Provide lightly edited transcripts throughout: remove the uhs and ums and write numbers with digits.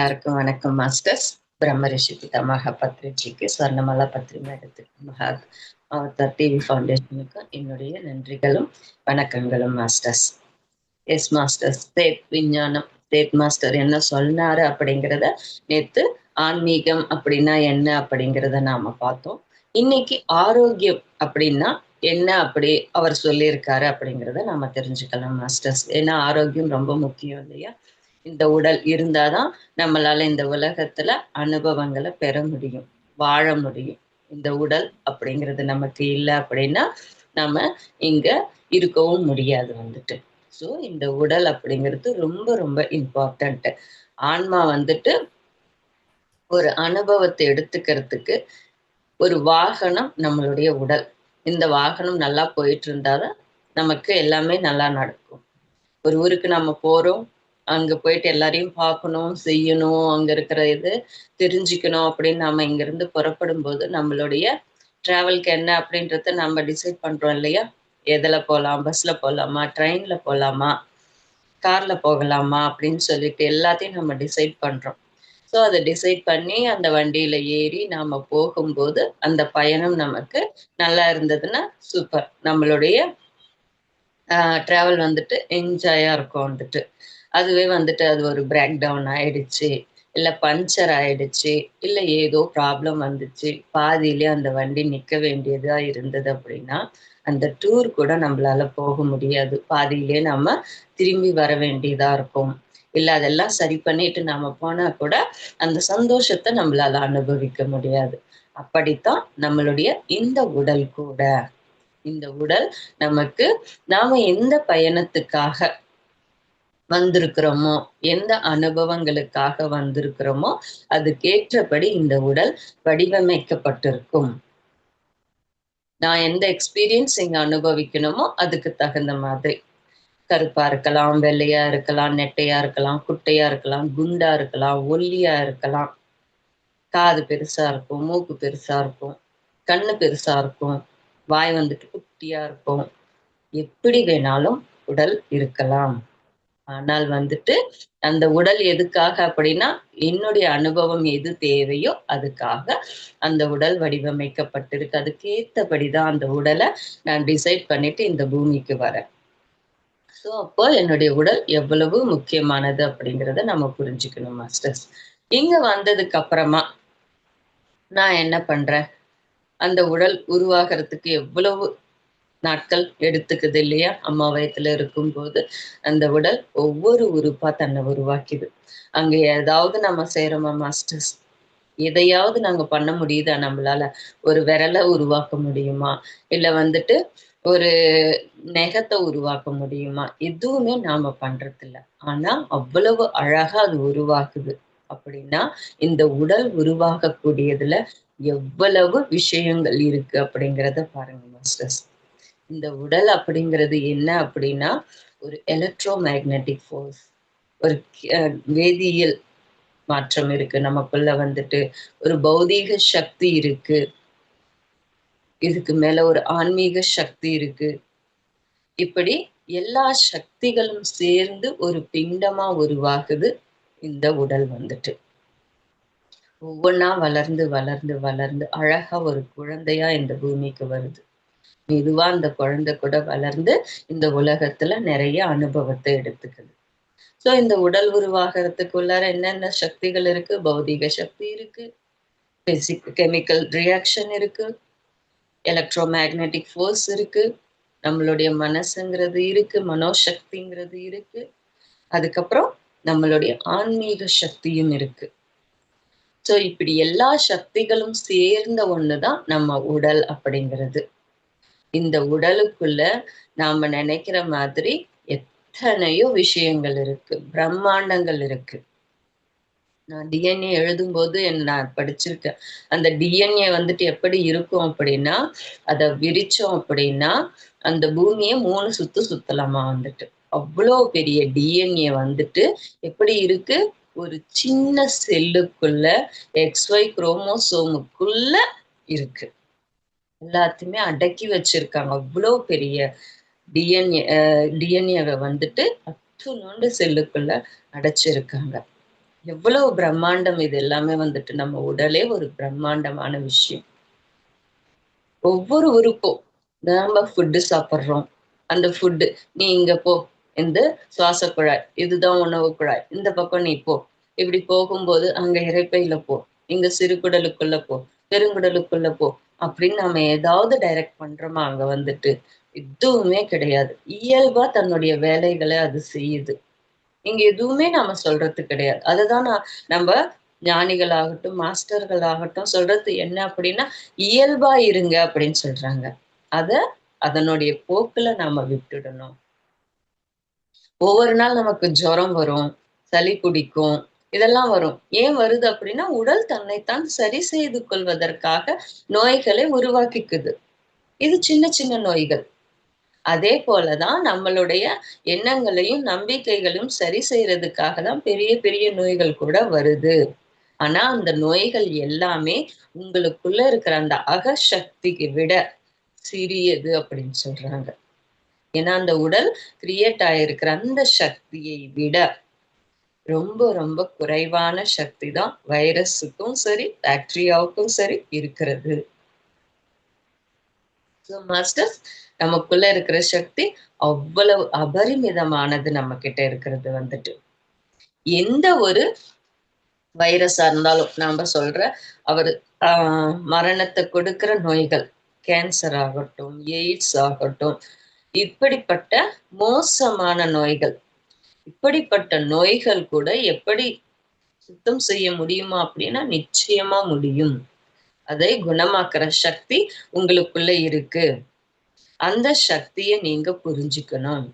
எல்லாருக்கும் வணக்கம் மாஸ்டர்ஸ். பிரம்ம ரிஷி பிதாமக பத்ரிஜிக்கு, ஸ்வர்ணமாலா பத்ரி மேடத்துக்கு, மகாத் அவதார் டிவி ஃபவுண்டேஷனுக்கு என்னுடைய நன்றிகளும் வணக்கங்களும் மாஸ்டர்ஸ். எஸ் மாஸ்டர்ஸ், தேட் விஞ்ஞானம், தேட் மாஸ்டர் என்ன சொன்னாரு அப்படிங்கிறத நேத்து ஆன்மீகம் அப்படின்னா என்ன அப்படிங்கிறத நாம பார்த்தோம். இன்னைக்கு ஆரோக்கியம் அப்படின்னா என்ன அப்படி அவர் சொல்லியிருக்காரு அப்படிங்கிறத நாம தெரிஞ்சுக்கலாம் மாஸ்டர்ஸ். ஏன்னா ஆரோக்கியம் ரொம்ப முக்கியம் இல்லையா? இந்த உடல் இருந்தாதான் நம்மளால இந்த உலகத்துல அனுபவங்களை பெற முடியும், வாழ முடியும். இந்த உடல் அப்படிங்கிறது நமக்கு இல்லை அப்படின்னா நம்ம இங்க இருக்கவும் முடியாது வந்துட்டு. ஸோ இந்த உடல் அப்படிங்கிறது ரொம்ப ரொம்ப இம்பார்ட்டன்ட். ஆன்மா வந்துட்டு ஒரு அனுபவத்தை எடுத்துக்கிறதுக்கு ஒரு வாகனம் நம்மளுடைய உடல். இந்த வாகனம் நல்லா போயிட்டு இருந்தாதான் நமக்கு எல்லாமே நல்லா நடக்கும். ஒரு ஊருக்கு நம்ம போறோம், அங்க போயிட்டு எல்லாரையும் பார்க்கணும், செய்யணும், அங்க இருக்கிற இது தெரிஞ்சுக்கணும் அப்படின்னு நம்ம இங்கிருந்து புறப்படும் போது நம்மளுடைய டிராவல்க்கு என்ன அப்படின்றத நம்ம டிசைட் பண்றோம் இல்லையா? எதுல போகலாம், பஸ்ல போகலாமா, ட்ரெயின்ல போகலாமா, கார்ல போகலாமா அப்படின்னு சொல்லிட்டு எல்லாத்தையும் நம்ம டிசைட் பண்றோம். ஸோ அதை டிசைட் பண்ணி அந்த வண்டியில ஏறி நாம போகும்போது அந்த பயணம் நமக்கு நல்லா இருந்ததுன்னா சூப்பர். நம்மளுடைய ட்ராவல் வந்துட்டு என்ஜாயா இருக்கும் வந்துட்டு. அதுவே வந்துட்டு அது ஒரு பிரேக் டவுன் ஆயிடுச்சு, இல்லை பஞ்சர் ஆயிடுச்சு, இல்லை ஏதோ ப்ராப்ளம் வந்துச்சு, பாதியிலே அந்த வண்டி நிற்க வேண்டியதா இருந்தது அப்படின்னா அந்த டூர் கூட நம்மளால போக முடியாது. பாதியிலே நம்ம திரும்பி வர வேண்டியதா இருக்கும். இல்லை அதெல்லாம் சரி பண்ணிட்டு நாம போனா கூட அந்த சந்தோஷத்தை நம்மளால அனுபவிக்க முடியாது. அப்படித்தான் நம்மளுடைய இந்த உடல் கூட. இந்த உடல் நமக்கு நாம எந்த பயணத்துக்காக வந்திருக்கிறோமோ, எந்த அனுபவங்களுக்காக வந்திருக்கிறோமோ அதுக்கேற்றபடி இந்த உடல் வடிவமைக்கப்பட்டிருக்கும். நான் எந்த எக்ஸ்பீரியன்ஸ் இங்க அனுபவிக்கணுமோ அதுக்கு தகுந்த மாதிரி. கருப்பா இருக்கலாம், வெள்ளையா இருக்கலாம், நெட்டையா இருக்கலாம், குட்டையா இருக்கலாம், குண்டா இருக்கலாம், ஒல்லியா இருக்கலாம், காது பெருசா இருக்கும், மூக்கு பெருசா இருக்கும், கண்ணு பெருசா இருக்கும், வாய் வந்துட்டு குட்டியா இருக்கும். எப்படி வேணாலும் உடல் இருக்கலாம். ஆனால் வந்துட்டு அந்த உடல் எதுக்காக அப்படின்னா என்னுடைய அனுபவம் எது தேவையோ அதுக்காக அந்த உடல் வடிவமைக்கப்பட்டிருக்கு. அதுக்கேற்றபடிதான் அந்த உடலை நான் டிசைட் பண்ணிட்டு இந்த பூமிக்கு வரேன். ஸோ அப்போ என்னுடைய உடல் எவ்வளவு முக்கியமானது அப்படிங்கிறத நம்ம புரிஞ்சுக்கணும் மாஸ்டர்ஸ். இங்க வந்ததுக்கு அப்புறமா நான் என்ன பண்றேன்? அந்த உடல் உருவாகிறதுக்கு எவ்வளவு நாட்கள் எடுத்துக்குது இல்லையா? அம்மா வயத்துல இருக்கும்போது அந்த உடல் ஒவ்வொரு உறுப்பா தன்னை உருவாக்கிது. அங்க ஏதாவது நம்ம செய்யறோமா மாஸ்டர்ஸ்? எதையாவது நாங்க பண்ண முடியுதா நம்மளால? ஒரு விரலை உருவாக்க முடியுமா? இல்ல வந்துட்டு ஒரு நெகத்தை உருவாக்க முடியுமா? எதுவுமே நாம பண்றதில்ல. ஆனா அவ்வளவு அழகா அது உருவாக்குது அப்படின்னா இந்த உடல் உருவாகக்கூடியதுல எவ்வளவு விஷயங்கள் இருக்கு அப்படிங்கிறத பாருங்க மாஸ்டர்ஸ். இந்த உடல் அப்படிங்கிறது என்ன அப்படின்னா ஒரு எலக்ட்ரோ மேக்னெட்டிக் ஃபோர்ஸ், ஒரு வேதியியல் மாற்றம் இருக்கு நமக்குள்ள வந்துட்டு, ஒரு பௌதீக சக்தி இருக்கு, இதுக்கு மேல ஒரு ஆன்மீக சக்தி இருக்கு. இப்படி எல்லா சக்திகளும் சேர்ந்து ஒரு பிண்டமா உருவாகுது இந்த உடல் வந்துட்டு. ஒவ்வொன்னா வளர்ந்து வளர்ந்து வளர்ந்து அழகா ஒரு குழந்தையா இந்த பூமிக்கு வருது. மெதுவா அந்த குழந்தை கூட வளர்ந்து இந்த உலகத்துல நிறைய அனுபவத்தை எடுத்துக்குது. ஸோ இந்த உடல் உருவாகிறதுக்குள்ளார என்னென்ன சக்திகள் இருக்கு? பௌதீக சக்தி இருக்கு, கெமிக்கல் ரியாக்ஷன் இருக்கு, எலக்ட்ரோ மேக்னெட்டிக் ஃபோர்ஸ் இருக்கு, நம்மளுடைய மனசுங்கிறது இருக்கு, மனோசக்திங்கிறது இருக்கு, அதுக்கப்புறம் நம்மளுடைய ஆன்மீக சக்தியும் இருக்கு. ஸோ இப்படி எல்லா சக்திகளும் சேர்ந்த ஒண்ணுதான் நம்ம உடல் அப்படிங்கிறது. இந்த உடலுக்குள்ள நாம நினைக்கிற மாதிரி எத்தனையோ விஷயங்கள் இருக்கு, பிரம்மாண்டங்கள் இருக்கு. நான் டிஎன்ஏ எழுதும்போது நான் படிச்சிருக்கேன். அந்த டிஎன்ஏ வந்துட்டு எப்படி இருக்கும் அப்படின்னா அதை விரிச்சோம் அப்படின்னா அந்த பூமியை 3 சுத்து சுத்தலாமா வந்துட்டு. அவ்வளோ பெரிய டிஎன்ஏ வந்துட்டு எப்படி இருக்கு? ஒரு சின்ன செல்லுக்குள்ள எக்ஸ்ஒய் குரோமோசோமுக்குள்ள இருக்கு. எல்லாத்தையுமே அடக்கி வச்சிருக்காங்க. அவ்வளோ பெரிய டிஎன்ஏவை வந்துட்டு 10 செல்லுக்குள்ள அடைச்சிருக்காங்க. எவ்வளவு பிரம்மாண்டம் இது எல்லாமே வந்துட்டு. நம்ம உடலே ஒரு பிரம்மாண்டமான விஷயம். ஒவ்வொரு உறுப்பும் நாம ஃபுட்டு சாப்பிடுறோம். அந்த ஃபுட்டு நீ இங்க போ, இந்த சுவாச குழாய், இதுதான் உணவு குழாய், இந்த பக்கம் நீ போ. இப்படி போகும்போது அங்க இரைப்பையில போ, இங்க சிறுகுடலுக்குள்ள போ, பெருங்குடலுக்குள்ள போ அப்படின்னு நம்ம ஏதாவது டைரக்ட் பண்றோமா அங்க வந்துட்டு? எதுவுமே கிடையாது. இயல்பா தன்னுடைய வேலைகளை அது செய்யுது. இங்க எதுவுமே நாம சொல்றது கிடையாது. அதுதான் நம்ம ஞானிகளாகட்டும், மாஸ்டர்களாகட்டும் சொல்றது என்ன அப்படின்னா, இயல்பா இருங்க அப்படின்னு சொல்றாங்க. அத அதனுடைய போக்குல நாம விட்டுடணும். ஒவ்வொரு நாள் நமக்கு ஜுரம் வரும், சளி பிடிக்கும், இதெல்லாம் வரும். ஏன் வருது அப்படின்னா, உடல் தன்னைத்தான் சரி செய்து கொள்வதற்காக நோய்களை உருவாக்கிக்குது. இது சின்ன சின்ன நோய்கள். அதே போலதான் நம்மளுடைய எண்ணங்களையும் நம்பிக்கைகளையும் சரி செய்யறதுக்காக தான் பெரிய பெரிய நோய்கள் கூட வருது. ஆனா அந்த நோய்கள் எல்லாமே உங்களுக்குள்ள இருக்கிற அந்த அகசக்திக்கு விட சிறியது அப்படின்னு சொல்றாங்க. ஏன்னா அந்த உடல் கிரியேட் ஆயிருக்கிற அந்த சக்தியை விட ரொம்ப ரொம்ப குறைவான சக்தி தான் வைரஸுக்கும் சரி, பாக்டீரியாவுக்கும் சரி இருக்கிறது. ஸோ மாஸ்டர்ஸ், நமக்குள்ள இருக்கிற சக்தி அவ்வளவு அபரிமிதமானது நம்ம கிட்ட இருக்கிறது வந்துட்டு. எந்த ஒரு வைரஸா இருந்தாலும் நாம சொல்ற அவரு மரணத்தை கொடுக்கிற நோய்கள், கேன்சர் ஆகட்டும், எய்ட்ஸ் ஆகட்டும், இப்படிப்பட்ட மோசமான நோய்கள், இப்படிப்பட்ட நோய்கள் கூட எப்படி சுத்தம் செய்ய முடியுமா அப்படின்னா நிச்சயமா முடியும். அதை குணமாக்குற சக்தி உங்களுக்குள்ள இருக்கு. அந்த சக்தியை நீங்க புரிஞ்சுக்கணும்.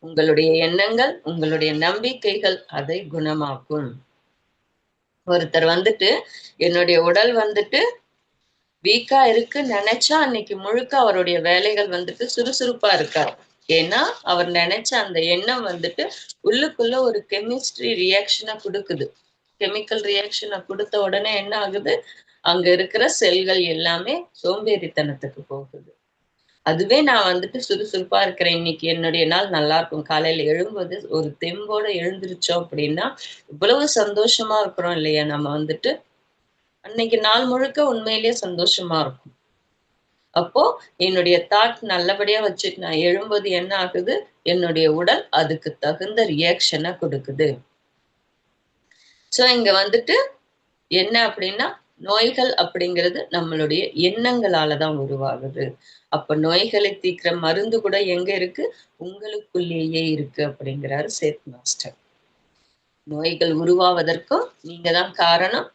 உங்களுடைய எண்ணங்கள், உங்களுடைய நம்பிக்கைகள் அதை குணமாக்கும். ஒருத்தர் வந்துட்டு என்னுடைய உடல் வந்துட்டு வீக்கா இருக்கு நினைச்சா அன்னைக்கு முழுக்க அவருடைய வேலைகள் வந்துட்டு சுறுசுறுப்பா இருக்காரு. ஏன்னா அவர் நினைச்ச அந்த எண்ணம் வந்துட்டு உள்ளுக்குள்ள ஒரு கெமிஸ்ட்ரி ரியாக்ஷனை கொடுக்குது. கெமிக்கல் ரியாக்ஷனை கொடுத்த உடனே என்ன ஆகுது, அங்க இருக்கிற செல்கள் எல்லாமே சோம்பேறித்தனத்துக்கு போகுது. அதுவே நான் வந்துட்டு சுறுசுறுப்பா இருக்கிறேன், இன்னைக்கு என்னுடைய நாள் நல்லா இருக்கும், காலையில எழும்போது ஒரு தெம்போட எழுந்திருச்சோம் அப்படின்னா இவ்வளவு சந்தோஷமா இருக்கிறோம் இல்லையா நம்ம வந்துட்டு, அன்னைக்கு நாள் முழுக்க உண்மையிலேயே சந்தோஷமா இருக்கும். அப்போ என்னுடைய தாட் நல்லபடியா வச்சுட்டு நான் எழும்போது என்ன ஆகுது, என்னுடைய உடல் அதுக்கு தகுந்த ரியாக்ஷனை கொடுக்குது. சோ இங்க வந்துட்டு என்ன அப்படின்னா, நோய்கள் அப்படிங்கிறது நம்மளுடைய எண்ணங்களால தான் உருவாகுது. அப்ப நோய்களை தீர்க்கிற மருந்து கூட எங்க இருக்கு, உங்களுக்குள்ளேயே இருக்கு அப்படிங்கிறாரு சேத் மாஸ்டர். நோய்கள் உருவாவதற்கும் நீங்க தான் காரணம்,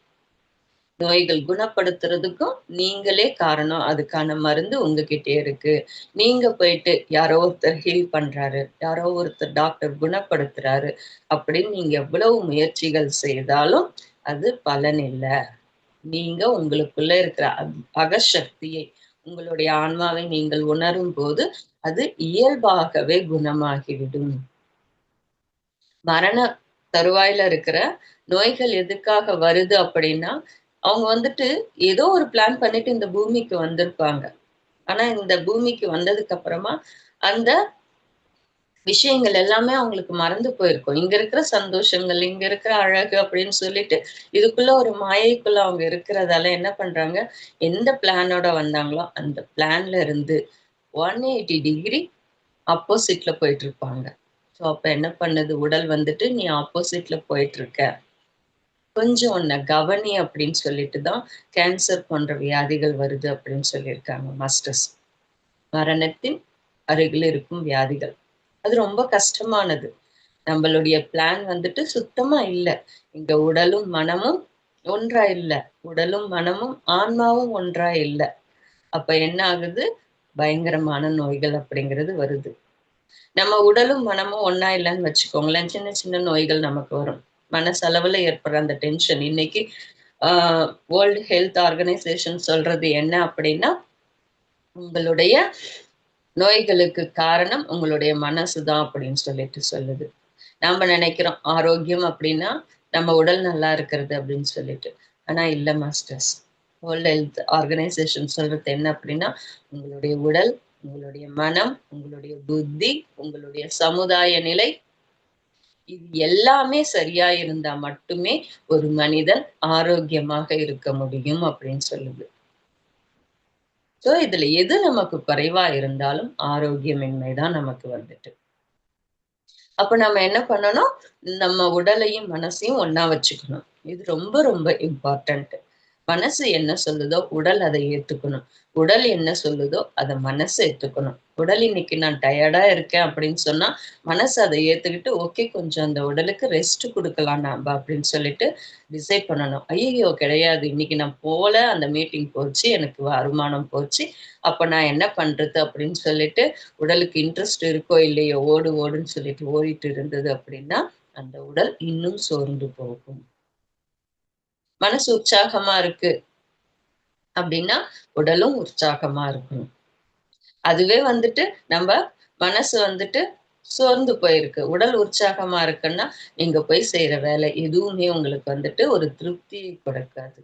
நோய்கள் குணப்படுத்துறதுக்கும் நீங்களே காரணம். அதுக்கான மருந்து உங்ககிட்டயே இருக்கு. நீங்க போயிட்டு யாரோ ஒருத்தர் ஹீல் பண்றாரு, யாரோ ஒருத்தர் டாக்டர் குணப்படுத்துறாரு அப்படின்னு நீங்க எவ்வளவு முயற்சிகள் செய்தாலும் அது பலன் இல்ல. நீங்க உங்களுக்குள்ள இருக்கிற அகசக்தியை, உங்களுடைய ஆன்மாவை நீங்கள் உணரும் போது அது இயல்பாகவே குணமாகிவிடும். மரண தருவாயில இருக்கிற நோய்கள் எதுக்காக வருது அப்படின்னா, அவங்க வந்துட்டு ஏதோ ஒரு பிளான் பண்ணிட்டு இந்த பூமிக்கு வந்திருப்பாங்க. ஆனா இந்த பூமிக்கு வந்ததுக்கு அப்புறமா அந்த விஷயங்கள் எல்லாமே அவங்களுக்கு மறந்து போயிருக்கும். இங்க இருக்கிற சந்தோஷங்கள், இங்க இருக்கிற அழகு அப்படின்னு சொல்லிட்டு இதுக்குள்ள ஒரு மாயைக்குள்ள அவங்க இருக்கிறதால என்ன பண்றாங்க, எந்த பிளானோட வந்தாங்களோ அந்த பிளான்ல இருந்து 180 டிகிரி ஆப்போசிட்ல போயிட்டு இருப்பாங்க. ஸோ அப்ப என்ன பண்ணுது உடல் வந்துட்டு, நீ ஆப்போசிட்ல போயிட்டு இருக்க, கொஞ்சம் உன்னை கவனி அப்படின்னு சொல்லிட்டு தான் கேன்சர் போன்ற வியாதிகள் வருது அப்படின்னு சொல்லியிருக்காங்க மாஸ்டர்ஸ். மரணத்தின் அருகில் இருக்கும் வியாதிகள். அது ரொம்ப கஷ்டமானது. நம்மளுடைய பிளான் வந்துட்டு சுத்தமா இல்ல. இங்க உடலும் மனமும் ஒன்றா இல்ல. உடலும் மனமும் ஆன்மாவும் ஒன்றா இல்ல. அப்ப என்ன ஆகுது, பயங்கரமான நோய்கள் அப்படிங்கிறது வருது. நம்ம உடலும் மனமும் ஒண்ணா இல்லைன்னு வச்சுக்கோங்களேன், சின்ன சின்ன நோய்கள் நமக்கு வரும். மனசளவுல ஏற்படுற அந்த டென்ஷன். இன்னைக்கு வேர்ல்டு ஹெல்த் ஆர்கனைசேஷன் சொல்றது என்ன அப்படின்னா, உங்களுடைய நோய்களுக்கு காரணம் உங்களுடைய மனசுதான் அப்படின்னு சொல்லிட்டு சொல்லுது. நாம நினைக்கிறோம் ஆரோக்கியம் அப்படின்னா நம்ம உடல் நல்லா இருக்கிறது அப்படின்னு சொல்லிட்டு. ஆனா இல்ல மாஸ்டர்ஸ். வேர்ல்ட் ஹெல்த் ஆர்கனைசேஷன் சொல்றது என்ன அப்படின்னா, உங்களுடைய உடல், உங்களுடைய மனம், உங்களுடைய புத்தி, உங்களுடைய சமுதாய நிலை, இது எல்லாமே சரியா இருந்தா மட்டுமே ஒரு மனிதன் ஆரோக்கியமாக இருக்க முடியும் அப்படின்னு சொல்லுது. சோ இதுல எது நமக்கு குறைவா இருந்தாலும் ஆரோக்கியமின்மை தான் நமக்கு வந்துட்டு. அப்ப நம்ம என்ன பண்ணணும்? நம்ம உடலையும், மனசையும் ஒண்ணா வச்சுக்கணும். இது ரொம்ப ரொம்ப இம்பார்ட்டன்ட். மனசு என்ன சொல்லுதோ, உடல் அதை ஏத்துக்கணும். உடல் என்ன சொல்லுதோ, அத மனசு ஏத்துக்கணும். உடல் இன்னைக்கு நான் டயர்டா இருக்கேன் அப்படின்னு சொன்னா, மனசு அதை ஏத்துக்கிட்டு, ஓகே கொஞ்சம் அந்த உடலுக்கு ரெஸ்ட் குடுக்கலாம் நம்ப அப்படின்னு சொல்லிட்டு டிசைட் பண்ணணும். ஐய்யய்யோ! கிடையாது. இன்னைக்கு நான் போல, அந்த மீட்டிங் போச்சு, எனக்கு வருமானம் போச்சு. அப்ப நான் என்ன பண்றது? அப்படின்னு சொல்லிட்டு உடலுக்கு இன்ட்ரெஸ்ட் இருக்கோ இல்லையோ, ஓடு ஓடுன்னு சொல்லிட்டு ஓடிட்டு இருந்தது அப்படின்னா, அந்த உடல் இன்னும் சோர்ந்து போகும். மனசு உற்சாகமா இருக்கு அப்படின்னா, உடலும் உற்சாகமா இருக்கணும். அதுவே வந்துட்டு நம்ப மனசு வந்துட்டு சோர்ந்து போயிருக்கு. உடல் உற்சாகமா இருக்குன்னா, நீங்க போய் செய்ற வேலை எதுவுமே உங்களுக்கு வந்துட்டு ஒரு திருப்தியை கொடுக்காது.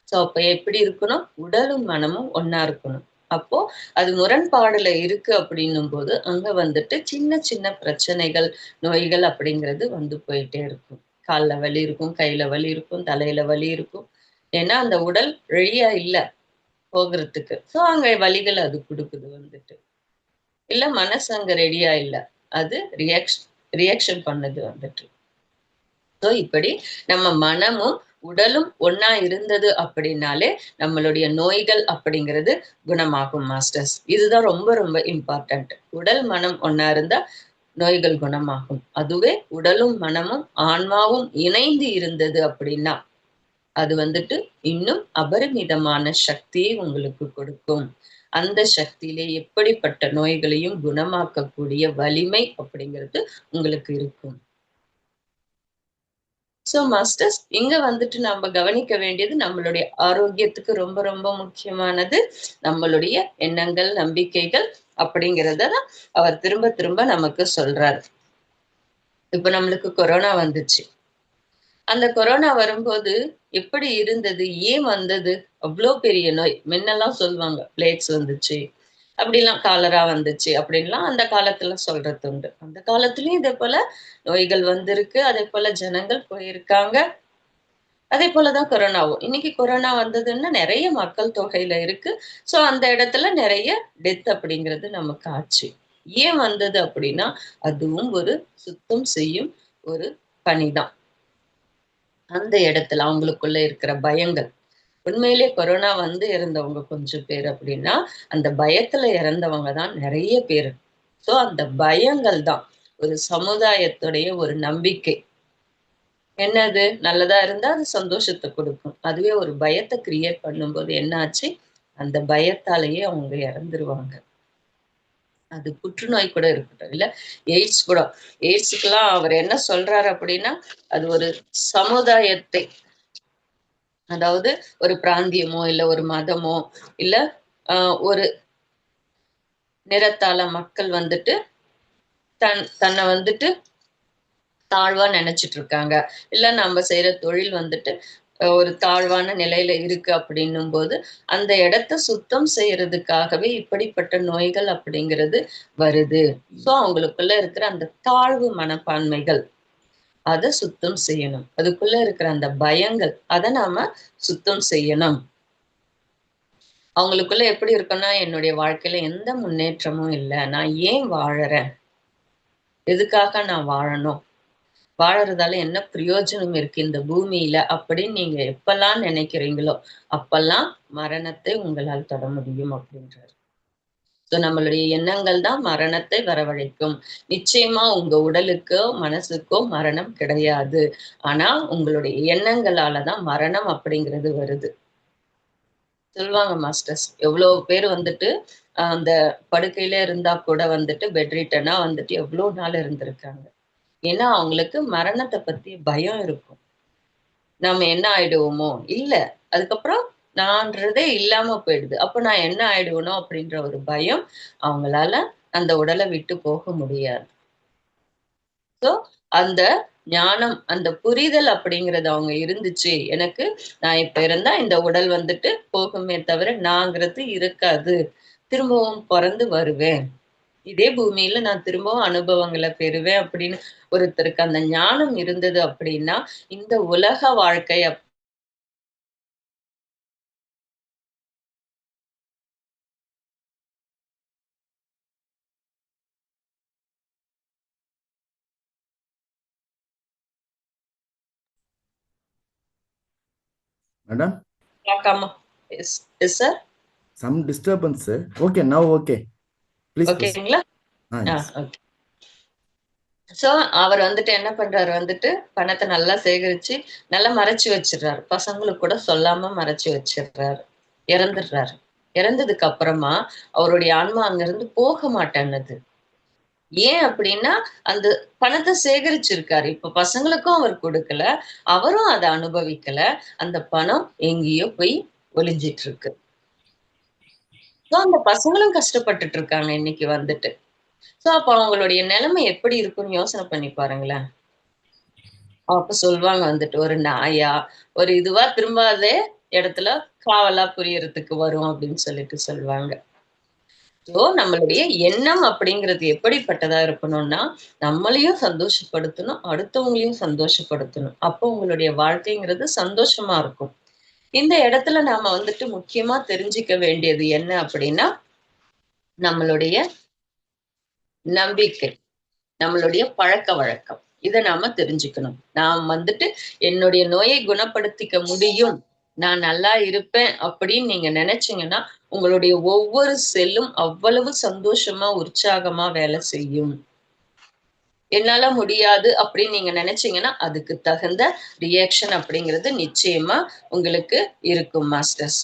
ஸோ அப்ப எப்படி இருக்கணும்? உடலும், மனமும் ஒண்ணா இருக்கணும். அப்போ அது முரண்பாடுல இருக்கு அப்படின்னும்போது, அங்க வந்துட்டு சின்ன சின்ன பிரச்சனைகள், நோய்கள் அப்படிங்கிறது வந்து போயிட்டே இருக்கும். கால்ல வலி இருக்கும், கையில வலி இருக்கும், தலையில வலி இருக்கும். ஏன்னா, அந்த உடல் ரெடியா இல்ல போகுறதுக்கு. ஸோ அங்க வலிகள் அது குடுக்குது வந்துட்டு. இல்ல மனசு அங்க ரெடியா இல்ல. அது ரியாக்ஷன் பண்ணுது வந்துட்டு. ஸோ இப்படி நம்ம மனமும், உடலும் ஒண்ணா இருந்தது அப்படின்னாலே, நம்மளுடைய நோய்கள் அப்படிங்கிறது குணமாகும் மாஸ்டர்ஸ். இதுதான் ரொம்ப ரொம்ப இம்பார்ட்டன்ட். உடல், மனம் ஒண்ணா இருந்தா நோய்கள் குணமாகும். அதுவே உடலும், மனமும், ஆன்மாவும் இணைந்து இருந்தது அப்படின்னா, அது வந்துட்டு இன்னும் அபரிமிதமான சக்தியை உங்களுக்கு கொடுக்கும். அந்த சக்தியிலே எப்படிப்பட்ட நோய்களையும் குணமாக்கக்கூடிய வலிமை அப்படிங்கிறது உங்களுக்கு இருக்கும். ஸோ மாஸ்டர்ஸ் இங்க வந்துட்டு நம்ம கவனிக்க வேண்டியது நம்மளுடைய ஆரோக்கியத்துக்கு ரொம்ப ரொம்ப முக்கியமானது நம்மளுடைய எண்ணங்கள், நம்பிக்கைகள் அப்படிங்கிறத தான் அவர் திரும்ப திரும்ப நமக்கு சொல்றாரு. இப்ப நம்மளுக்கு கொரோனா வந்துச்சு. அந்த கொரோனா வரும்போது எப்படி இருந்தது? ஏன் வந்தது? அவ்ளோ பெரிய நோய். முன்னெல்லாம் சொல்லுவாங்க, பிளேக்ஸ் வந்துச்சு. அப்படிலாம் காலரா வந்துச்சு அப்படின்லாம் அந்த காலத்துல சொல்றது உண்டு. அந்த காலத்திலயும் இதே போல நோய்கள் வந்திருக்கு. அதே போல ஜனங்கள் போயிருக்காங்க. அதே போல தான் கொரோனாவும். இன்னைக்கு கொரோனா வந்ததுன்னா நெறைய மக்கள் தொகையில இருக்கு. ஸோ அந்த இடத்துல நெறைய டெத் அப்படிங்கிறது நமக்கு ஆச்சு. ஏன் வந்தது அப்படின்னா, அதுவும் ஒரு சுத்தம் செய்யும் ஒரு பணிதான். அந்த இடத்துல அவங்களுக்குள்ள இருக்கிற பயங்கள். உண்மையிலே கொரோனா வந்து இறந்தவங்க கொஞ்சம் பேர் அப்படின்னா, அந்த பயத்துல இறந்தவங்க தான் நெறைய பேரு. ஸோ அந்த பயங்கள் தான் ஒரு சமுதாயத்துடைய ஒரு நம்பிக்கை. என்னது? நல்லதா இருந்தா அது சந்தோஷத்த குடுக்கும். அதுவே ஒரு பயத்த கிரியேட் பண்ணும்போது என்ன ஆச்சு? அந்த பயத்தாலேயே அவங்க இறந்துருவாங்க. அது புற்றுநோய் கூட இருக்கட்டும், இல்ல எய்ட்ஸ் கூட. எய்ட்ஸ்க்குலாம் அவர் என்ன சொல்றாரு அப்படின்னா, அது ஒரு சமுதாயத்தை அதாவது ஒரு பிராந்தியமோ, இல்ல ஒரு மதமோ, இல்ல ஒரு நிறத்தால மக்கள் வந்துட்டு தன்னை வந்துட்டு தாழ்வா நினைச்சிட்டு இருக்காங்க. இல்ல நம்ம செய்யற தொழில் வந்துட்டு ஒரு தாழ்வான நிலையில இருக்கு அப்படின்னும் போது, அந்த இடத்த சுத்தம் செய்யறதுக்காகவே இப்படிப்பட்ட நோய்கள் அப்படிங்கிறது வருது. ஸோ அவங்களுக்குள்ள இருக்கிற அந்த தாழ்வு மனப்பான்மைகள், அத சுத்தம் செய்யணும். அதுக்குள்ள இருக்கிற அந்த பயங்கள், அத நாம சுத்தம் செய்யணும். அவங்களுக்குள்ள எப்படி இருக்குன்னா, என்னுடைய வாழ்க்கையில எந்த முன்னேற்றமும் இல்ல. நான் ஏன் வாழறேன்? எதுக்காக நான் வாழணும்? வாழறதால என்ன பிரயோஜனம் இருக்கு இந்த பூமியில? அப்படின்னு நீங்க எப்பல்லாம் நினைக்கிறீங்களோ, அப்பல்லாம் மரணத்தை உங்களால் தொட முடியும் அப்படின்றாரு. ஸோ நம்மளுடைய எண்ணங்கள் தான் மரணத்தை வரவழைக்கும். நிச்சயமா உங்க உடலுக்கோ, மனசுக்கோ மரணம் கிடையாது. ஆனா உங்களுடைய எண்ணங்களால தான் மரணம் அப்படிங்கிறது வருது. சொல்லுவாங்க மாஸ்டர்ஸ். எவ்வளோ பேர் வந்துட்டு அந்த படுக்கையில இருந்தா கூட வந்துட்டு பெட் ரிட்டனா வந்துட்டு எவ்வளோ நாள் இருந்திருக்காங்க. ஏன்னா அவங்களுக்கு மரணத்த பத்தி பயம் இருக்கும். நாம என்ன ஆயிடுவோமோ? இல்ல. அதுக்கப்புறம் நான்றதே இல்லாம போயிடுது. அப்ப நான் என்ன ஆயிடுவேனோ அப்படின்ற ஒரு பயம் அவங்களால அந்த உடல விட்டு போக முடியாது. ஸோ அந்த ஞானம், அந்த புரிதல் அப்படிங்கிறது அவங்க இருந்துச்சு. எனக்கு நான் இப்ப இருந்தா இந்த உடல் வந்துட்டு போகுமே தவிர, நாங்கிறது இருக்காது. திரும்பவும் பொறந்து வருவேன். இதே பூமியில நான் திரும்பவும் அனுபவங்களை பெறுவேன் அப்படின்னு ஒருத்தருக்கு அந்த ஞானம் இருந்தது அப்படின்னா, இந்த உலக வாழ்க்கை Madam, பார்க்காம yes yes sir. some disturbance, sir. Okay, now okay. Please proceed. ஓகேங்களா? Yes. ஓகே. ஸோ அவர் வந்துட்டு என்ன பண்றாரு வந்துட்டு பணத்தை நல்லா சேகரிச்சு நல்லா மறைச்சு வச்சிடுறாரு. பசங்களுக்கு கூட சொல்லாம மறைச்சு வச்சிடுறாரு. இறந்துடுறாரு. இறந்ததுக்கு அப்புறமா அவருடைய ஆன்மா அங்கிருந்து போக மாட்டேன்னுது. ஏன் அப்படின்னா அந்த பணத்தை சேகரிச்சிருக்காரு. இப்ப பசங்களுக்கும் அவர் கொடுக்கல, அவரும் அதை அனுபவிக்கல. அந்த பணம் எங்கேயோ போய் ஒளிஞ்சிட்டு இருக்கு. அந்த பசங்களும் கஷ்டப்பட்டுட்டு இருக்காங்க இன்னைக்கு வந்துட்டு. சோ அப்ப அவங்களுடைய நிலைமை எப்படி இருக்கும்னு யோசனை பண்ணி பாருங்களேன். அப்ப சொல்லுவாங்க வந்துட்டு ஒரு நாயா ஒரு இதுவா திரும்பாத இடத்துல காவலா புரியறதுக்கு வரும் அப்படின்னு சொல்லிட்டு சொல்லுவாங்க. ஸோ நம்மளுடைய எண்ணம் அப்படிங்கிறது எப்படிப்பட்டதா இருக்கணும்னா, நம்மளையும் சந்தோஷப்படுத்தணும், அடுத்தவங்களையும் சந்தோஷப்படுத்தணும். அப்போ உங்களுடைய வாழ்க்கைங்கிறது சந்தோஷமா இருக்கும். இந்த இடத்துல நாம வந்துட்டு முக்கியமா தெரிஞ்சுக்க வேண்டியது என்ன அப்படின்னா, நம்மளுடைய நம்பிக்கை, நம்மளுடைய பழக்கவழக்கம். இத நாம தெரிஞ்சுக்கணும். நான் வந்துட்டு என்னுடைய நோயை குணப்படுத்திக்க முடியும், நான் நல்லா இருப்பேன் அப்படின்னு நீங்க நினைச்சீங்கன்னா, உங்களுடைய ஒவ்வொரு செல்லும் அவ்வளவு சந்தோஷமா, உற்சாகமா வேலை செய்யும். என்னால முடியாது அப்படின்னு நீங்க நினைச்சீங்கன்னா, அதுக்கு தகுந்த ரியாக்ஷன் அப்படிங்கிறது நிச்சயமா உங்களுக்கு இருக்கும் மாஸ்டர்ஸ்.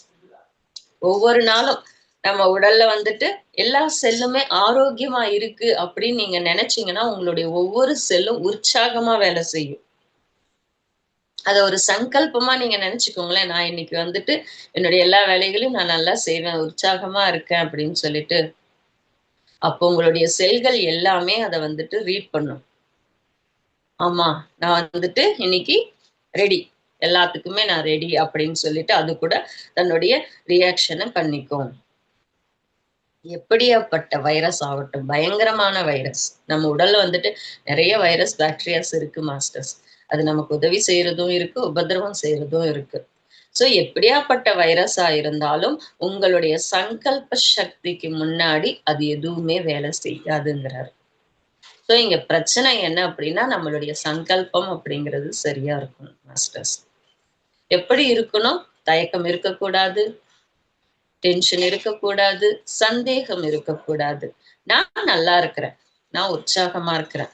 ஒவ்வொரு நாளும் நம்ம உடல்ல வந்துட்டு எல்லா செல்லுமே ஆரோக்கியமா இருக்கு அப்படின்னு நீங்க நினைச்சீங்கன்னா, உங்களுடைய ஒவ்வொரு செல்லும் உற்சாகமா வேலை செய்யும். அத ஒரு சங்கல்பமா நீங்க நினைச்சுக்கோங்களேன். நான் இன்னைக்கு வந்துட்டு என்னுடைய எல்லா வேலைகளையும் நான் நல்லா செய்வேன், உற்சாகமா இருக்கேன் அப்படின்னு சொல்லிட்டு. அப்போ உங்களுடைய செல்கள் எல்லாமே அத வந்துட்டு ரீட் பண்ணும். ஆமா, நான் வந்துட்டு இன்னைக்கு ரெடி. எல்லாத்துக்குமே நான் ரெடி அப்படின்னு சொல்லிட்டு அது கூட தன்னுடைய ரியாக்ஷன பண்ணிக்கும். எப்படியாப்பட்ட வைரஸ் ஆகட்டும், பயங்கரமான வைரஸ். நம்ம உடல்ல வந்துட்டு நிறைய வைரஸ், பாக்டீரியாஸ் இருக்கு மாஸ்டர்ஸ். அது நமக்கு உதவி செய்யறதும் இருக்கு, உபதிரவம் செய்யறதும் இருக்கு. சோ எப்படியாப்பட்ட வைரஸா இருந்தாலும் உங்களுடைய சங்கல்ப சக்திக்கு முன்னாடி அது எதுவுமே வேலை செய்யாதுங்கிறாரு. சோ இங்க பிரச்சனை என்ன அப்படின்னா, நம்மளுடைய சங்கல்பம் அப்படிங்கிறது சரியா இருக்கணும் மாஸ்டர்ஸ். எப்படி இருக்கணும்? தயக்கம் இருக்கக்கூடாது, டென்ஷன் இருக்கக்கூடாது, சந்தேகம் இருக்கக்கூடாது. நான் நல்லா இருக்கிறேன், நான் உற்சாகமா இருக்கிறேன்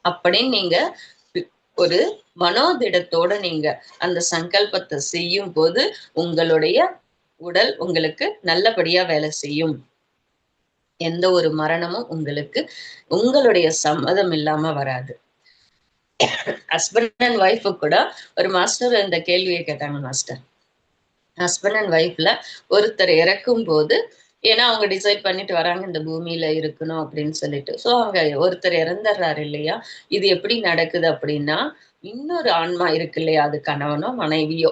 அப்படின்னு நீங்க ஒரு மனோதிடத்தோட நீங்க அந்த சங்கல்பத்தை செய்யும் போது உங்களுடைய உடல் உங்களுக்கு நல்லபடியா வேலை செய்யும். எந்த ஒரு மரணமும் உங்களுக்கு உங்களுடைய சம்மதம் இல்லாம வராது. ஹஸ்பண்ட் அண்ட் ஒய்ஃபு கூட ஒரு மாஸ்டர் இந்த கேள்வியை கேட்டாங்க மாஸ்டர். ஹஸ்பண்ட் அண்ட் ஒய்ஃப்ல ஒருத்தர் இறக்கும் போது, ஏன்னா அவங்க டிசைட் பண்ணிட்டு வராங்க இந்த பூமியில இருக்கணும் அப்படின்னு சொல்லிட்டு. ஸோ அவங்க ஒருத்தர் இறந்துடுறாரு இல்லையா? இது எப்படி நடக்குது அப்படின்னா, இன்னொரு ஆன்மா இருக்கு இல்லையா? அது கணவனோ மனைவியோ,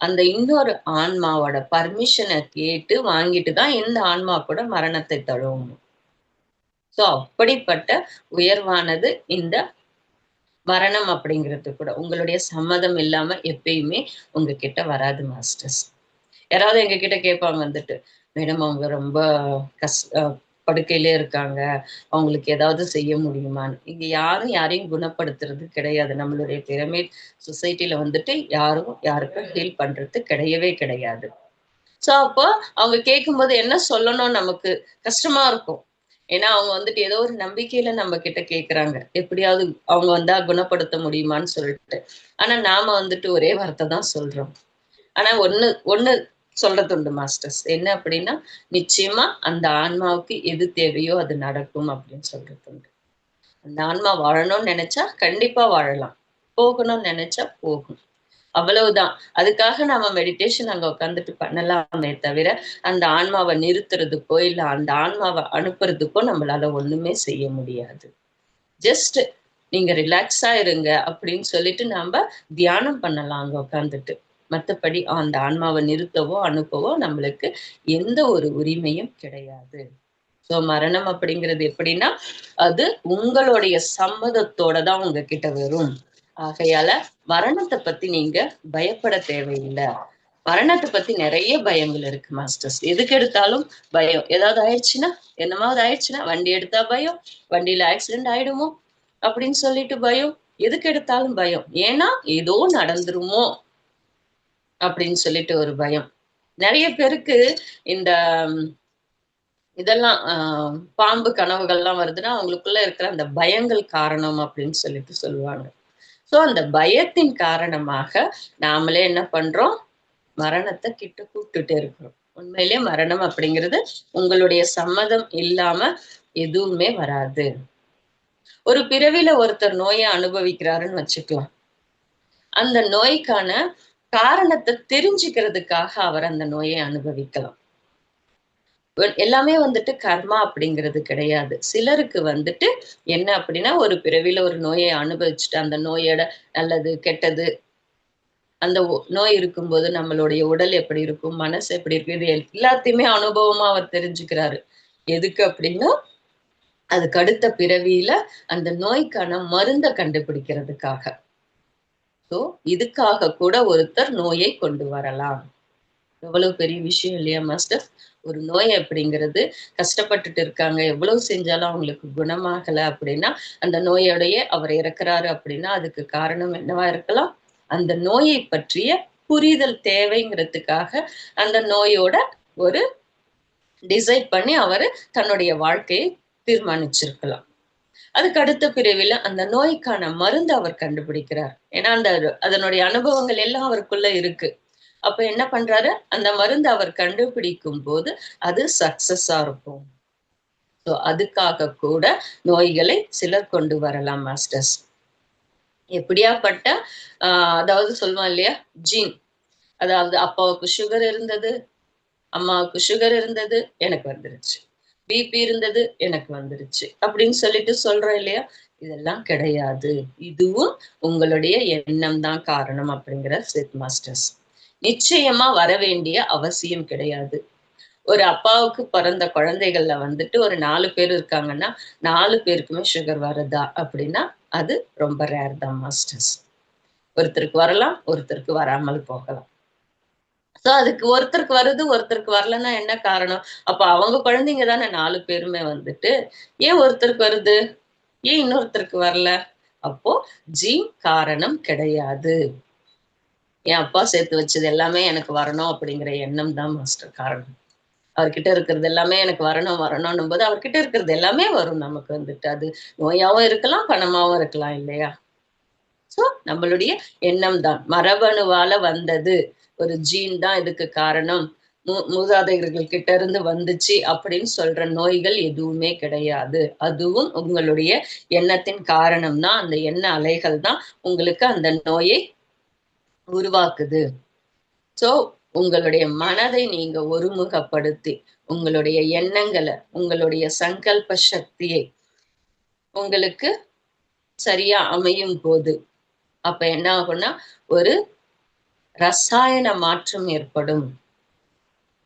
அந்த இன்னொரு ஆன்மாவோட பர்மிஷனை கேட்டு வாங்கிட்டு தான் இந்த ஆன்மா கூட மரணத்தை தழுவணும். ஸோ அப்படிப்பட்ட உயர்வானது இந்த மரணம் அப்படிங்கிறது கூட. உங்களுடைய சம்மதம் இல்லாம எப்பயுமே உங்ககிட்ட வராது மாஸ்டர்ஸ். யாராவது எங்ககிட்ட கேட்பாங்க வந்துட்டு, மேடம் அவங்க ரொம்ப கஷ் படுக்கையிலே இருக்காங்க, அவங்களுக்கு ஏதாவது செய்ய முடியுமான்னு. இங்க யாரும் யாரையும் குணப்படுத்துறது கிடையாது. நம்மளுடைய பிரமிட் சொசைட்டில வந்துட்டு யாரும் யாருக்கும் ஹீல் பண்றது கிடையவே கிடையாது. ஸோ அப்போ அவங்க கேட்கும்போது என்ன சொல்லணும் நமக்கு கஷ்டமா இருக்கும். ஏன்னா அவங்க வந்துட்டு ஏதோ ஒரு நம்பிக்கையில நம்ம கிட்ட கேட்குறாங்க. எப்படியாவது அவங்க வந்தா குணப்படுத்த முடியுமான்னு சொல்லிட்டு. ஆனா நாம வந்துட்டு ஒரே வார்த்தை தான் சொல்றோம். ஆனா ஒண்ணு ஒண்ணு சொல்றது உண்டு மாஸ்டர்ஸ். என்ன அப்படின்னா, நிச்சயமா அந்த ஆன்மாவுக்கு எது தேவையோ அது நடக்கும் அப்படின்னு சொல்றது உண்டு. அந்த ஆன்மா வாழணும்னு நினைச்சா கண்டிப்பா வாழலாம். போகணும்னு நினைச்சா போகும். அவ்வளவுதான். அதுக்காக நாம மெடிடேஷன் அங்க உட்காந்துட்டு பண்ணலாமே தவிர, அந்த ஆன்மாவை நிறுத்துறதுக்கோ, இல்ல அந்த ஆன்மாவை அனுப்புறதுக்கோ நம்மளால ஒண்ணுமே செய்ய முடியாது. ஜஸ்ட் நீங்க ரிலாக்ஸா இருங்க அப்படின்னு சொல்லிட்டு நாம தியானம் பண்ணலாம் அங்க உட்காந்துட்டு. மத்தபடி அந்த ஆன்மாவை நிறுத்தவோ, அனுப்பவோ நம்மளுக்கு எந்த ஒரு உரிமையும் கிடையாது. ஸோ மரணம் அப்படிங்கிறது எப்படின்னா அது உங்களுடைய சம்மதத்தோட தான் உங்ககிட்ட வரும். ஆகையால மரணத்தை பத்தி நீங்க பயப்பட தேவையில்லை. மரணத்தை பத்தி நிறைய பயங்கள் இருக்கு மாஸ்டர்ஸ். எதுக்கு எடுத்தாலும் பயம். ஏதாவது ஆயிடுச்சுன்னா, என்னமாவது ஆயிடுச்சுன்னா, வண்டி எடுத்தா பயம், வண்டியில ஆக்சிடென்ட் ஆயிடுமோ அப்படின்னு சொல்லிட்டு பயம். எதுக்கு எடுத்தாலும் பயம். ஏன்னா ஏதோ நடந்துருமோ அப்படின்னு சொல்லிட்டு ஒரு பயம். நிறைய பேருக்கு இந்த இதெல்லாம் பாம்பு கனவுகள்லாம் வருதுன்னா அவங்களுக்குள்ள இருக்கிற அந்த பயங்கள் காரணம் அப்படின்னு சொல்லிட்டு சொல்லுவாங்க. ஸோ அந்த பயத்தின் காரணமாக நாமளே என்ன பண்றோம், மரணத்தை கிட்ட கூப்பிட்டுட்டே இருக்கிறோம். உண்மையிலேயே மரணம் அப்படிங்கிறது உங்களுடைய சம்மதம் இல்லாம எதுவுமே வராது. ஒரு பிறவில ஒருத்தர் நோயை அனுபவிக்கிறாருன்னு வச்சுக்கலாம். அந்த நோய்க்கான காரணத்தை தெரிஞ்சுக்கிறதுக்காக அவர் அந்த நோயை அனுபவிக்கலாம். எல்லாமே வந்துட்டு கர்மா அப்படிங்கிறது கிடையாது. சிலருக்கு வந்துட்டு என்ன அப்படின்னா ஒரு பிறவில ஒரு நோயை அனுபவிச்சுட்டு அந்த நோயோட நல்லது கெட்டது அந்த நோய் இருக்கும்போது நம்மளுடைய உடல் எப்படி இருக்கும், மனசு எப்படி இருக்கு, இது எல்லாத்தையுமே அனுபவமா அவர் தெரிஞ்சுக்கிறாரு. எதுக்கு அப்படின்னா அதுக்கு அடுத்த பிறவியில அந்த நோய்க்கான மருந்தை கண்டுபிடிக்கிறதுக்காக. ஸோ இதுக்காக கூட ஒருத்தர் நோயை கொண்டு வரலாம். எவ்வளவு பெரிய விஷயம் இல்லையா மாஸ்டர்? ஒரு நோய் அப்படிங்கிறது கஷ்டப்பட்டுட்டு இருக்காங்க, எவ்வளவு செஞ்சாலும் அவங்களுக்கு குணமாகல அப்படின்னா அந்த நோயோடைய அவர் இறக்குறாரு அப்படின்னா அதுக்கு காரணம் என்னவா இருக்கலாம், அந்த நோயை பற்றிய புரிதல் தேவைங்கிறதுக்காக அந்த நோயோட ஒரு டிசைட் பண்ணி அவரு தன்னுடைய வாழ்க்கையை தீர்மானிச்சிருக்கலாம். அதுக்கு அடுத்த பிரிவில் அந்த நோய்க்கான மருந்து அவர் கண்டுபிடிக்கிறார். ஏன்னா அதனுடைய அனுபவங்கள் எல்லாம் அவருக்குள்ள இருக்கு. அப்ப என்ன பண்றாரு, அந்த மருந்து அவர் கண்டுபிடிக்கும் போது அது சக்சஸா இருக்கும். ஸோ அதுக்காக கூட நோய்களை சிலர் கொண்டு வரலாம் மாஸ்டர்ஸ். எப்படியாப்பட்ட அதாவது சொல்லுவோம் இல்லையா, ஜீன். அதாவது அப்பாவுக்கு சுகர் இருந்தது, அம்மாவுக்கு சுகர் இருந்தது, எனக்கு வந்துருச்சு. பிபி இருந்தது, எனக்கு வந்துருச்சு அப்படின்னு சொல்லிட்டு சொல்றோம் இல்லையா, இதெல்லாம் கிடையாது. இதுவும் உங்களுடைய எண்ணம் தான் காரணம் அப்படிங்கிற ஸ்மித் மாஸ்டர்ஸ். நிச்சயமா வர வேண்டிய அவசியம் கிடையாது. ஒரு அப்பாவுக்கு பிறந்த குழந்தைகள்ல வந்துட்டு ஒரு 4 பேர் இருக்காங்கன்னா 4 பேருக்குமே சுகர் வருதா அப்படின்னா அது ரொம்ப ரேர் தான் மாஸ்டர்ஸ். ஒருத்தருக்கு வரலாம், ஒருத்தருக்கு வராமல் போகலாம். ஸோ அதுக்கு ஒருத்தருக்கு வருது, ஒருத்தருக்கு வரலன்னா என்ன காரணம்? அப்ப அவங்க குழந்தைங்க தானே 4 பேருமே வந்துட்டு. ஏன் ஒருத்தருக்கு வருது, ஏன் இன்னொருத்தருக்கு வரல? அப்போ ஜீன் காரணம் கிடையாது. என் அப்பா சேர்த்து வச்சது எல்லாமே எனக்கு வரணும் அப்படிங்கிற எண்ணம் தான் மாஸ்டர் காரணம். அவர்கிட்ட இருக்கிறது எல்லாமே எனக்கு வரணும் வரணும்னும் போது அவர்கிட்ட இருக்கிறது எல்லாமே வரும் நமக்கு வந்துட்டு. அது நோயாவும் இருக்கலாம், பணமாவும் இருக்கலாம் இல்லையா? ஸோ நம்மளுடைய எண்ணம் தான். மரபணுவால வந்தது, ஒரு ஜீன் தான் இதுக்கு காரணம், மூதாதையர்கள் கிட்ட இருந்து வந்துச்சு அப்படின்னு சொல்ற நோய்கள் எதுவுமே கிடையாது. அதுவும் உங்களுடைய எண்ணத்தின் காரணம் தான். அந்த எண்ண அலைகள் தான் உங்களுக்கு அந்த நோயை உருவாக்குது. ஸோ உங்களுடைய மனதை நீங்க ஒருமுகப்படுத்தி உங்களுடைய எண்ணங்களை, உங்களுடைய சங்கல்ப சக்தியை உங்களுக்கு சரியா அமையும் போது அப்ப என்ன ஆகும்னா ஒரு ரசாயன மாற்றம் ஏற்படும்.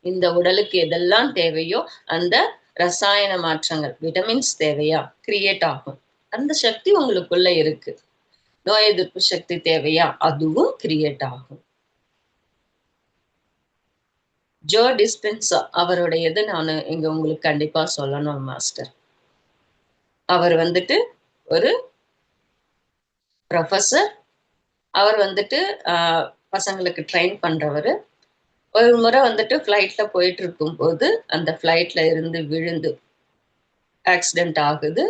இந்த உடலுக்கு எதெல்லாம் தேவையோ அந்த ரசாயன மாற்றங்கள், விட்டமின்ஸ் தேவையா கிரியேட் ஆகும். அந்த சக்தி உங்களுக்குள்ள இருக்கு. நோய் எதிர்ப்பு சக்தி தேவையா, அதுவும் கிரியேட் ஆகும். ஜோ டிஸ்பென்சா அவருடையது நான் இங்க உங்களுக்கு கண்டிப்பா சொல்லணும் மாஸ்டர். அவர் வந்துட்டு ஒரு ப்ரொஃபஸர். அவர் வந்துட்டு பசங்களுக்கு ட்ரெயின் பண்றவர். ஒரு முறை வந்துட்டு ஃப்ளைட்ல போயிட்டு இருக்கும்போது அந்த ஃப்ளைட்ல இருந்து விழுந்து ஆக்சிடென்ட் ஆகுது.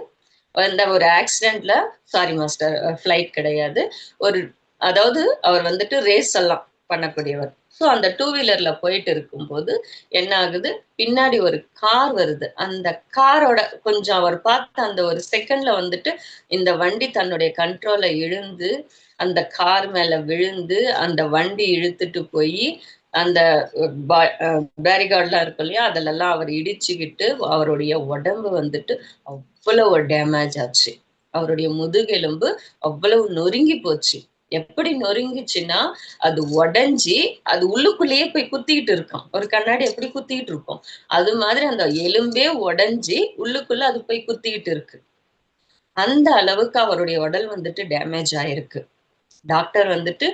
அந்த ஒரு ஆக்சிடென்ட்ல சாரி மாஸ்டர், ஃப்ளைட் கிடையாது, ஒரு அதாவது அவர் வந்துட்டு ரேஸ் எல்லாம் பண்ணக்கூடியவர். ஸோ அந்த 2 வீலர்ல போயிட்டு இருக்கும்போது என்ன ஆகுது, பின்னாடி ஒரு கார் வருது. அந்த காரோட கொஞ்சம் அவர் பார்த்த அந்த ஒரு செகண்ட்ல வந்துட்டு இந்த வண்டி தன்னுடைய கண்ட்ரோலை இழந்து அந்த கார் மேல விழுந்து அந்த வண்டி இழுத்துட்டு போய் அந்த பேரிகார்ட்லாம் இருக்கும் இல்லையா, அதிலெல்லாம் அவர் இடிச்சுக்கிட்டு அவருடைய உடம்பு வந்துட்டு அவ்வளவு டேமேஜ் ஆச்சு. அவருடைய முதுகெலும்பு அவ்வளவு நொறுங்கி போச்சு. எப்படி நொறுங்குச்சுன்னா அது உடைஞ்சி அது உள்ளுக்குள்ளேயே போய் குத்திக்கிட்டு இருக்கும். ஒரு கண்ணாடி எப்படி குத்திக்கிட்டு இருக்கும், அது மாதிரி அந்த எலும்பே உடைஞ்சி உள்ளுக்குள்ள அது போய் குத்திக்கிட்டு இருக்கு. அந்த அளவுக்கு அவருடைய உடல் வந்துட்டு டேமேஜ் ஆயிருக்கு. டாக்டர் வந்துட்டு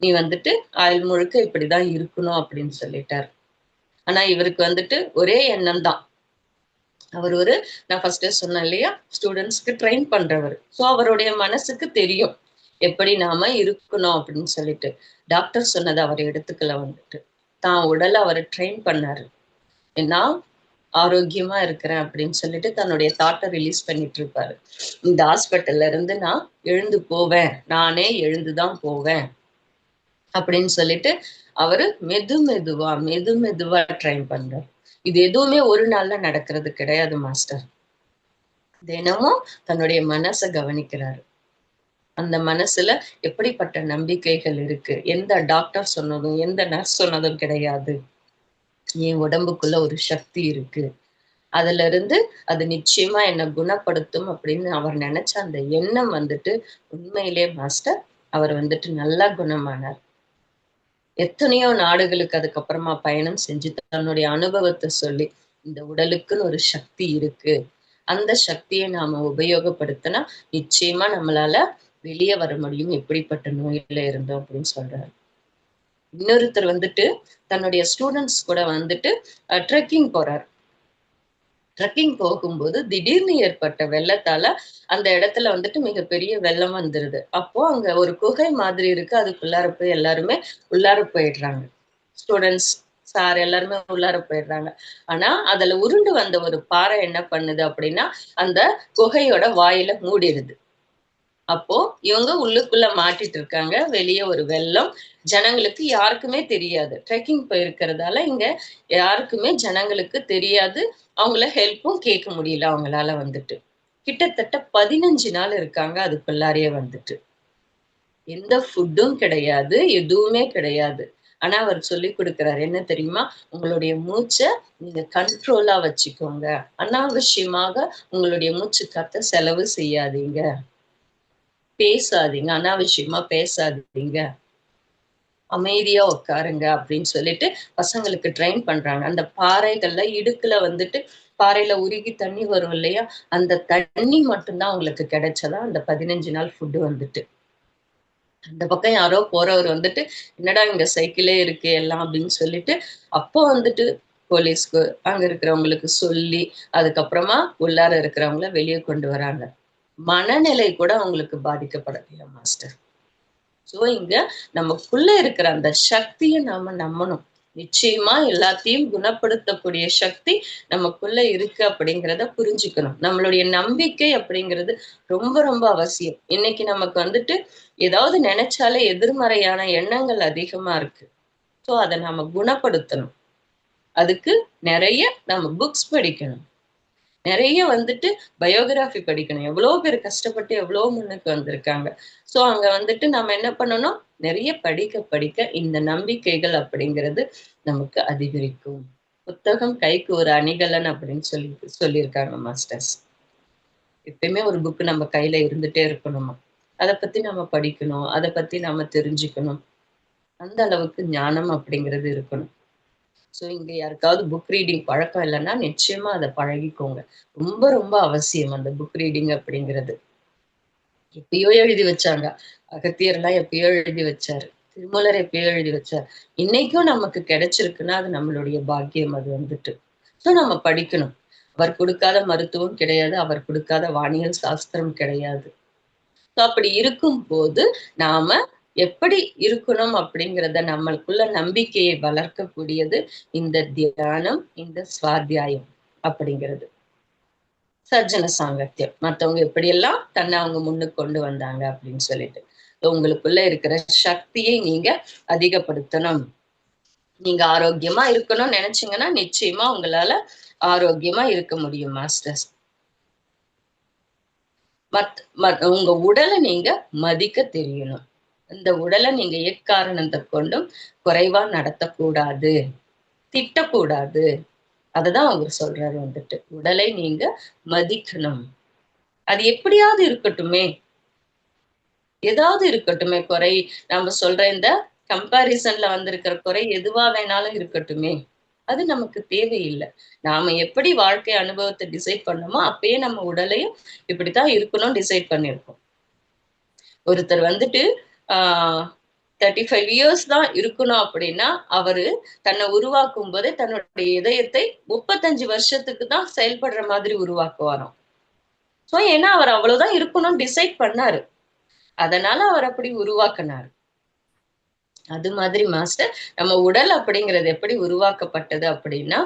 நீ வந்துட்டு ஆயுள் முழுக்க இப்படிதான் இருக்கணும் அப்படின்னு சொல்லிட்டார். ஆனா இவருக்கு வந்துட்டு ஒரே எண்ணம் தான். அவர் ஒரு, நான் ஃபர்ஸ்டே சொன்னேன் இல்லையா, ஸ்டூடெண்ட்ஸ்க்கு ட்ரெயின் பண்றவர். ஸோ அவருடைய மனசுக்கு தெரியும் எப்படி நாம இருக்கணும் அப்படின்னு சொல்லிட்டு. டாக்டர் சொன்னதை அவர் எடுத்துக்கல வந்துட்டு. தான் உடலை அவர் ட்ரெயின் பண்ணாரு. நான் ஆரோக்கியமா இருக்கிறேன் அப்படின்னு சொல்லிட்டு தன்னுடைய தாட்டை ரிலீஸ் பண்ணிட்டு இருப்பாரு. இந்த ஹாஸ்பிட்டல்ல இருந்து நான் எழுந்து போவேன், நானே எழுந்துதான் போவேன் அப்படின்னு சொல்லிட்டு அவரு மெது மெதுவா ட்ரெயின் பண்றாரு. இது எதுவுமே ஒரு நாள்ல நடக்கிறது கிடையாது மாஸ்டர். தினமும் தன்னுடைய மனசை கவனிக்கிறாரு. அந்த மனசுல எப்படிப்பட்ட நம்பிக்கைகள் இருக்கு, எந்த டாக்டர் சொன்னதும் எந்த நர்ஸ் சொன்னதும் கிடையாது, என் உடம்புக்குள்ள ஒரு சக்தி இருக்கு, அதுல இருந்து அது நிச்சயமா என்ன குணப்படுத்தும் அப்படின்னு அவர் நினைச்ச அந்த எண்ணம் வந்துட்டு உண்மையிலே மாஸ்டர் அவர் வந்துட்டு நல்லா குணமானார். எத்தனையோ நாடுகளுக்கு அதுக்கப்புறமா பயணம் செஞ்சு தன்னுடைய அனுபவத்தை சொல்லி, இந்த உடலுக்குன்னு ஒரு சக்தி இருக்கு, அந்த சக்தியை நாம உபயோகப்படுத்தினா நிச்சயமா நம்மளால வெளியே வர முடியும் எப்படிப்பட்ட நோயில இருந்தோம் அப்படின்னு சொல்றாரு. இன்னொருத்தர் வந்துட்டு தன்னுடைய ஸ்டூடெண்ட்ஸ் கூட வந்துட்டு ட்ரெக்கிங் போறார். ட்ரெக்கிங் போகும்போது திடீர்னு ஏற்பட்ட வெள்ளத்தால அந்த இடத்துல வந்துட்டு மிகப்பெரிய வெள்ளம் வந்துருது. அப்போ அங்க ஒரு குகை மாதிரி இருக்கு, அதுக்குள்ளார போய் எல்லாருமே உள்ளார போயிடுறாங்க. ஸ்டூடெண்ட்ஸ், சார் எல்லாருமே உள்ளார போயிடுறாங்க. ஆனா அதுல உருண்டு வந்த ஒரு பாறை என்ன பண்ணுது அப்படின்னா அந்த குகையோட வாயில மூடிடுது. அப்போ இவங்க உள்ளுக்குள்ள மாட்டிட்டு இருக்காங்க. வெளியே ஒரு வெள்ளம். ஜனங்களுக்கு யாருக்குமே தெரியாது. ட்ரெக்கிங் போயிருக்கிறதால இங்க யாருக்குமே ஜனங்களுக்கு தெரியாது. அவங்கள ஹெல்ப்பும் கேட்க முடியல அவங்களால வந்துட்டு. கிட்டத்தட்ட 15 நாள் இருக்காங்க அதுக்குள்ளாரையே வந்துட்டு. எந்த ஃபுட்டும் கிடையாது, எதுவுமே கிடையாது. ஆனா அவர் சொல்லிக் கொடுக்கிறார் என்ன தெரியுமா? உங்களுடைய மூச்ச நீங்க கண்ட்ரோலா வச்சுக்கோங்க. அனாவசியமாக உங்களுடைய மூச்சு காத்த செலவு செய்யாதீங்க. பேசாதீங்க, அனாவசியமா பேசாதீங்க, அமைதியா உட்காருங்க அப்படின்னு சொல்லிட்டு பசங்களுக்கு ட்ரெயின் பண்றாங்க. அந்த பாறைகள்ல இடுக்குல வந்துட்டு பாறையில உருகி தண்ணி வரும் இல்லையா, அந்த தண்ணி மட்டும்தான் அவங்களுக்கு கிடைச்சதா அந்த 15 நாள் ஃபுட்டு வந்துட்டு. அந்த பக்கம் யாரோ போறவர் வந்துட்டு என்னடா இங்க சைக்கிளே இருக்கு எல்லாம் அப்படின்னு சொல்லிட்டு அப்போ வந்துட்டு போலீஸ்க்கு அங்க இருக்கிறவங்களுக்கு சொல்லி அதுக்கப்புறமா உள்ளார இருக்கிறவங்கள வெளியே கொண்டு வராங்க. மனநிலை கூட அவங்களுக்கு பாதிக்கப்படலையா மாஸ்டர். சோ இங்க நமக்குள்ள இருக்கிற அந்த சக்தியை நாம நம்பணும். நிச்சயமா எல்லாத்தையும் குணப்படுத்தக்கூடிய சக்தி நமக்குள்ள இருக்கு அப்படிங்கிறத புரிஞ்சுக்கணும். நம்மளுடைய நம்பிக்கை அப்படிங்கிறது ரொம்ப ரொம்ப அவசியம். இன்னைக்கு நமக்கு வந்துட்டு ஏதாவது நினைச்சாலே எதிர்மறையான எண்ணங்கள் அதிகமா இருக்கு. சோ அதை நாம குணப்படுத்தணும். அதுக்கு நிறைய நம்ம புக்ஸ் படிக்கணும். நிறைய வந்துட்டு பயோகிராஃபி படிக்கணும். எவ்வளோ பேர் கஷ்டப்பட்டு எவ்வளோ முன்னுக்கு வந்திருக்காங்க. ஸோ அங்க வந்துட்டு நம்ம என்ன பண்ணணும், நிறைய படிக்க படிக்க இந்த நம்பிக்கைகள் அப்படிங்கிறது நமக்கு அதிகரிக்கும். புத்தகம் கைக்கு ஒரு அணிகலன் அப்படின்னு சொல்லியிருக்காங்க மாஸ்டர்ஸ். எப்பயுமே ஒரு புக்கு நம்ம கையில இருந்துட்டே இருக்கணுமா. அதை பத்தி நம்ம படிக்கணும், அதை பத்தி நம்ம தெரிஞ்சுக்கணும். அந்த அளவுக்கு ஞானம் அப்படிங்கிறது இருக்கணும். ஸோ இங்க யாருக்காவது புக் ரீடிங் பழக்கம் இல்லைன்னா நிச்சயமா அதை பழகிக்கோங்க. ரொம்ப ரொம்ப அவசியம் அந்த புக் ரீடிங் அப்படிங்கிறது. எப்பயோ எழுதி வச்சாங்க. அகத்தியர்லாம் எப்பயோ எழுதி வச்சாரு. திருமூலர் எப்பயோ எழுதி வச்சார். இன்னைக்கும் நமக்கு கிடைச்சிருக்குன்னா அது நம்மளுடைய பாக்கியம் அது வந்துட்டு. ஸோ நம்ம படிக்கணும். அவர் கொடுக்காத மருத்துவம் கிடையாது, அவர் கொடுக்காத வானியல் சாஸ்திரம் கிடையாது. ஸோ அப்படி இருக்கும்போது நாம எப்படி இருக்கணும் அப்படிங்கிறத நம்மளுக்குள்ள நம்பிக்கையை வளர்க்கக்கூடியது இந்த தியானம், இந்த சுவாத்தியாயம் அப்படிங்கிறது. சஜ்ஜன சாங்கத்தியம். மத்தவங்க எப்படியெல்லாம் தன்னை அவங்க முன்னுக்கு கொண்டு வந்தாங்க அப்படின்னு சொல்லிட்டு. உங்களுக்குள்ள இருக்கிற சக்தியை நீங்க அதிகப்படுத்தணும். நீங்க ஆரோக்கியமா இருக்கணும்னு நினைச்சீங்கன்னா நிச்சயமா உங்களால ஆரோக்கியமா இருக்க முடியும் மாஸ்டர்ஸ். உங்க உடலை நீங்க மதிக்க தெரியணும். இந்த உடலை நீங்க எக்காரணத்தை கொண்டும் குறைவா நடத்தக்கூடாது, திட்டக்கூடாது. அததான் அவர் சொல்றாரு வந்துட்டு. உடலை நீங்க மதிக்கணும். அது எப்படியாவது இருக்கட்டுமே. ஏதாவது இருக்கட்டுமே குறை, நம்ம சொல்ற இந்த கம்பாரிசன்ல வந்திருக்கிற குறை எதுவா வேணாலும் இருக்கட்டுமே, அது நமக்கு தேவையில்லை. நாம எப்படி வாழ்க்கை அனுபவத்தை டிசைட் பண்ணோமோ அப்பயே நம்ம உடலையும் இப்படித்தான் இருக்கணும் டிசைட் பண்ணியிருக்கோம். ஒருத்தர் வந்துட்டு ஆஹ் 35 இயர்ஸ் தான் இருக்கணும் அப்படின்னா அவரு தன்னை உருவாக்கும் போதே தன்னுடைய இதயத்தை 35 வருஷத்துக்கு தான் செயல்படுற மாதிரி உருவாக்குவாராம். சோ ஏன்னா அவர் அவ்வளவுதான் இருக்கணும்னு டிசைட் பண்ணாரு, அதனால அவர் அப்படி உருவாக்குனாரு. அது மாதிரி மாஸ்டர், நம்ம உடல் அப்படிங்கிறது எப்படி உருவாக்கப்பட்டது அப்படின்னா,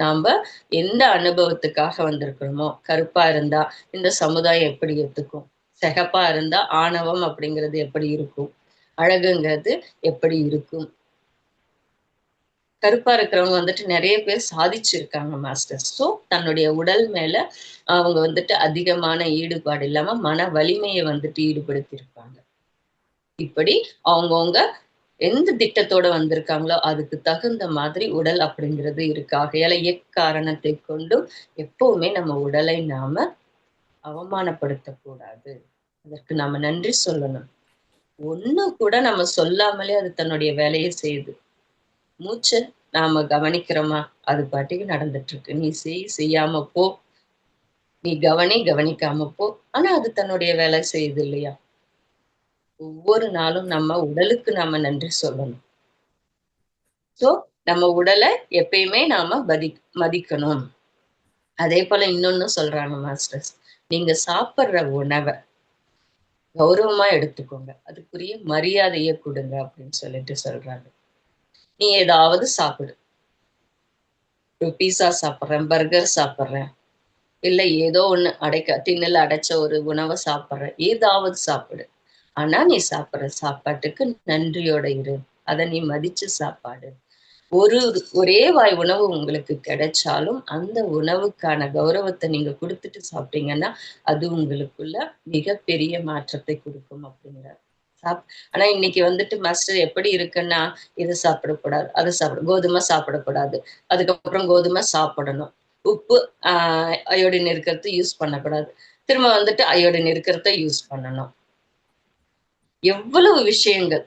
நாம எந்த அனுபவத்துக்காக வந்திருக்கிறோமோ, கருப்பா இருந்தா இந்த சமுதாயம் எப்படி ஏத்துக்கும், சிகப்பா இருந்தா ஆணவம் அப்படிங்கிறது எப்படி இருக்கும், அழகுங்கிறது எப்படி இருக்கும். கருப்பா இருக்கிறவங்க வந்துட்டு நிறைய பேர் சாதிச்சிருக்காங்க மாஸ்டர். ஸோ தன்னுடைய உடல் மேல அவங்க வந்துட்டு அதிகமான ஈடுபாடு இல்லாம மன வலிமையை வந்துட்டு ஈடுபடுத்தியிருப்பாங்க. இப்படி அவங்கவுங்க எந்த திட்டத்தோட வந்திருக்காங்களோ அதுக்கு தகுந்த மாதிரி உடல் அப்படிங்கிறது இருக்கு. ஆகையால எக்காரணத்தை கொண்டும் எப்பவுமே நம்ம உடலை நாம அவமானப்படுத்தக்கூடாது. அதற்கு நாம நன்றி சொல்லணும். ஒண்ணு கூட நம்ம சொல்லாமலே அது தன்னுடைய வேலையை செய்யுது. மூச்சை நாம கவனிக்கிறோமா, அது பாட்டுக்கு நடந்துட்டு இருக்கு. நீ செய்யாம போ, நீ கவனிக்காம போ, ஆனா அது தன்னுடைய வேலை செய்யுது இல்லையா? ஒவ்வொரு நாளும் நம்ம உடலுக்கு நாம நன்றி சொல்லணும். சோ நம்ம உடலை எப்பயுமே நாம மதிக்கணும். அதே போல இன்னொன்னு சொல்றாங்க மாஸ்டர்ஸ், நீங்க சாப்பிடுற உணவை கௌரவமா எடுத்துக்கோங்க, அதுக்குரிய மரியாதையை கொடுங்க அப்படின்னு சொல்லிட்டு சொல்றாங்க. நீ ஏதாவது சாப்பிடு, ஒரு பீஸா சாப்பிட்றேன், பர்கர் சாப்பிட்றேன், இல்ல ஏதோ ஒண்ணு டின்னுல அடைச்ச ஒரு உணவை சாப்பிட்றேன், ஏதாவது சாப்பிடு. ஆனா நீ சாப்பிடுற சாப்பாட்டுக்கு நன்றியோட இரு, அதை நீ மதிச்சு சாப்பாடு. ஒரே வாய் உணவு உங்களுக்கு கிடைச்சாலும் அந்த உணவுக்கான கௌரவத்தை நீங்க கொடுத்துட்டு சாப்பிட்டீங்கன்னா அது உங்களுக்குள்ள மிகப்பெரிய மாற்றத்தை கொடுக்கும் அப்படிங்கிறார். ஆனா இன்னைக்கு வந்துட்டு மாஸ்டர் எப்படி இருக்குன்னா, இது சாப்பிடக்கூடாது, அது கோதுமை சாப்பிடக்கூடாது, அதுக்கப்புறம் கோதுமை சாப்பிடணும், உப்பு அயோடின் இருக்கிறத யூஸ் பண்ணக்கூடாது, திரும்ப வந்துட்டு அயோடின் இருக்கிறத யூஸ் பண்ணணும். எவ்வளவு விஷயங்கள்.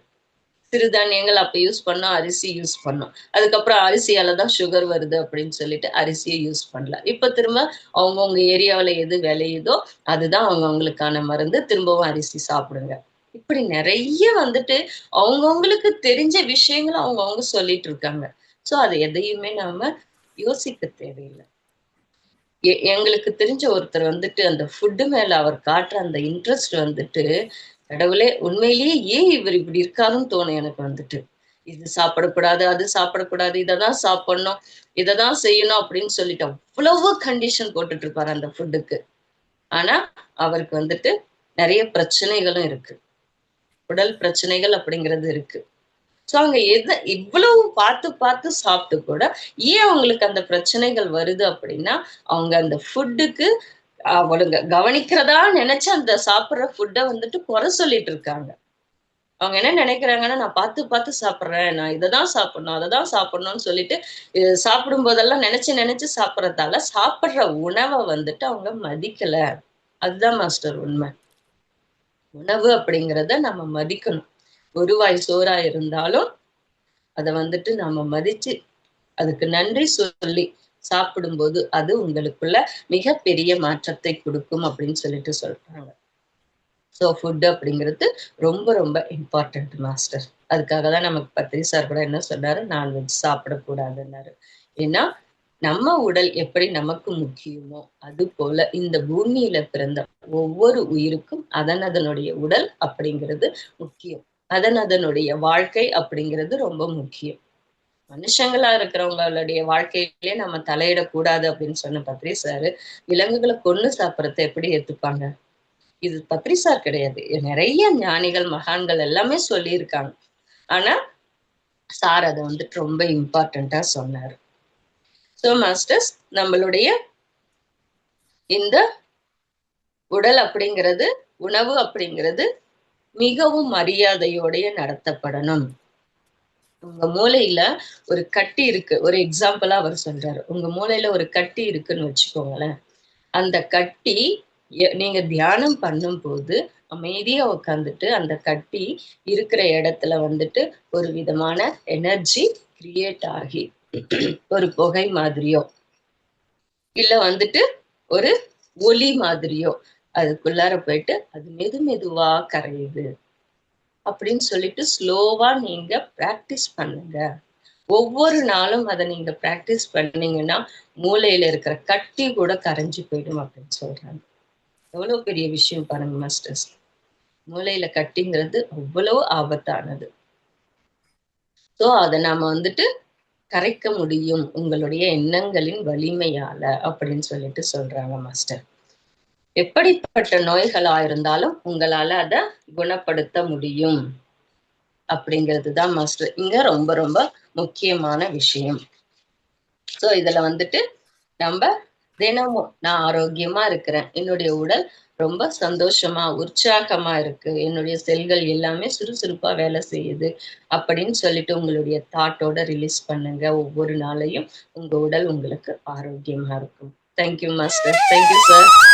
சிறுதானியங்கள் அப்ப யூஸ் பண்ணோம், அரிசி யூஸ் பண்ணோம், அதுக்கப்புறம் அரிசியாலதான் சுகர் வருது அப்படின்னு சொல்லிட்டு அரிசியை யூஸ் பண்ணல. இப்ப திரும்ப அவங்கவுங்க ஏரியாவில எது விளையுதோ அதுதான் அவங்கவுங்களுக்கான மருந்து, திரும்பவும் அரிசி சாப்பிடுங்க. இப்படி நிறைய வந்துட்டு அவங்கவுங்களுக்கு தெரிஞ்ச விஷயங்களை அவங்கவுங்க சொல்லிட்டு இருக்காங்க. சோ அது எதையுமே நாம யோசிக்க தேவையில்லை. எங்களுக்கு தெரிஞ்ச ஒருத்தர் வந்துட்டு அந்த ஃபுட்டு மேல அவர் காட்டுற அந்த இன்ட்ரெஸ்ட் வந்துட்டு, கடவுளே உண்மையிலேயே ஏன் இவர் இப்படி இருக்காருன்னு தோணும் எனக்கு வந்துட்டு. இது சாப்பிடக்கூடாது, அது சாப்பிடக்கூடாது, இதைதான் சாப்பிடணும், இதைதான் செய்யணும் அப்படின்னு சொல்லிட்டு அவ்வளவு கண்டிஷன் போட்டுட்டு இருப்பாரு அந்த ஃபுட்டுக்கு. ஆனா அவருக்கு வந்துட்டு நிறைய பிரச்சனைகளும் இருக்கு, உடல் பிரச்சனைகள் அப்படிங்கிறது இருக்கு. சோ அவங்க இவ்வளவு பார்த்து பார்த்து சாப்பிட்டு கூட ஏன் அவங்களுக்கு அந்த பிரச்சனைகள் வருது அப்படின்னா, அவங்க அந்த ஃபுட்டுக்கு அவளுங்க கவனிக்கிறதா நினைச்சு அந்த சாப்பிடுற ஃபுட்டை வந்துட்டு குறை சொல்லிட்டு இருக்காங்க. அவங்க என்ன நினைக்கிறாங்கன்னா, நான் பார்த்து பார்த்து சாப்பிடுறேன், நான் இதைதான் சாப்பிடணும், அதைதான் சாப்பிடணும்னு சொல்லிட்டு சாப்பிடும் போதெல்லாம் நினைச்சு நினைச்சு சாப்பிடறதால சாப்பிடுற உணவை வந்துட்டு அவங்க மதிக்கல. அதுதான் மாஸ்டர் உண்மை. உணவு அப்படிங்கிறத நம்ம மதிக்கணும். ஒரு வாய் சோறா இருந்தாலும் அதை வந்துட்டு நாம மதிச்சு அதுக்கு நன்றி சொல்லி சாப்பிடும்போது அது உங்களுக்குள்ள மிகப்பெரிய மாற்றத்தை கொடுக்கும் அப்படின்னு சொல்லிட்டு சொல்றாங்க. ஸோ ஃபுட் அப்படிங்கிறது ரொம்ப ரொம்ப இம்பார்ட்டன்ட் மாஸ்டர். அதுக்காக தான் நமக்கு பத்ரி சார் கூட என்ன சொன்னாரு, நான்வெஜ் சாப்பிடக்கூடாதுன்னாரு. ஏன்னா நம்ம உடல் எப்படி நமக்கு முக்கியமோ அது போல இந்த பூமியில பிறந்த ஒவ்வொரு உயிருக்கும் அதனுடைய உடல் அப்படிங்கிறது முக்கியம். அதனுடைய வாழ்க்கை அப்படிங்கிறது ரொம்ப முக்கியம். மனுஷங்களா இருக்கிறவங்களுடைய வாழ்க்கையிலேயே நம்ம தலையிடக்கூடாது அப்படின்னு சொன்ன பத்ரி சார் விலங்குகளை கொன்னு சாப்பிடறத எப்படி ஏத்துப்பாங்க? இது பத்ரி சார் கிடையாது, நிறைய ஞானிகள் மகான்கள் எல்லாமே சொல்லியிருக்காங்க. ஆனா சார் அதை வந்துட்டு ரொம்ப இம்பார்ட்டண்டா சொன்னாரு. சோ மாஸ்டர்ஸ், நம்மளுடைய இந்த உடல் அப்படிங்கிறது, உணவு அப்படிங்கிறது மிகவும் மரியாதையோடைய நடத்தப்படணும். உங்க மூளையில ஒரு கட்டி இருக்கு, ஒரு எக்ஸாம்பிளா அவர் சொல்றாரு, உங்க மூளையில ஒரு கட்டி இருக்குன்னு வச்சுக்கோங்களேன். அந்த கட்டி நீங்க தியானம் பண்ணும் போது அமைதியா உட்காந்துட்டு அந்த கட்டி இருக்கிற இடத்துல வந்துட்டு ஒரு விதமான எனர்ஜி கிரியேட் ஆகி ஒரு புகை மாதிரியோ இல்ல வந்துட்டு ஒரு ஒளி மாதிரியோ அதுக்குள்ளார போயிட்டு அது மெதுவா கரையுது அப்படின்னு சொல்லிட்டு ஸ்லோவா நீங்க பிராக்டிஸ் பண்ணுங்க. ஒவ்வொரு நாளும் அதை நீங்க பிராக்டிஸ் பண்ணீங்கன்னா மூளையில இருக்கிற கட்டி கூட கரைஞ்சு போயிடும் அப்படின்னு சொல்றாங்க. எவ்வளவு பெரிய விஷயம் பாருங்க மாஸ்டர்ஸ். மூளையில கட்டிங்கிறது அவ்வளவு ஆபத்தானது. ஸோ அதை நாம வந்துட்டு கரைக்க முடியும் உங்களுடைய எண்ணங்களின் வலிமையால அப்படின்னு சொல்லிட்டு சொல்றாங்க மாஸ்டர். எப்படிப்பட்ட நோய்களா இருந்தாலும் உங்களால அதை குணப்படுத்த முடியும் அப்படிங்கிறது தான் மாஸ்டர் இங்க ரொம்ப ரொம்ப முக்கியமான விஷயம். ஸோ இதுல வந்துட்டு நம்ம தினமும் நான் ஆரோக்கியமா இருக்கிறேன், என்னுடைய உடல் ரொம்ப சந்தோஷமா உற்சாகமா இருக்கு, என்னுடைய செல்கள் எல்லாமே சுறுசுறுப்பா வேலை செய்யுது அப்படின்னு சொல்லிட்டு உங்களுடைய தாட்டோட ரிலீஸ் பண்ணுங்க. ஒவ்வொரு நாளையும் உங்க உடல் உங்களுக்கு ஆரோக்கியமா இருக்கும். Thank you master. Thank you sir.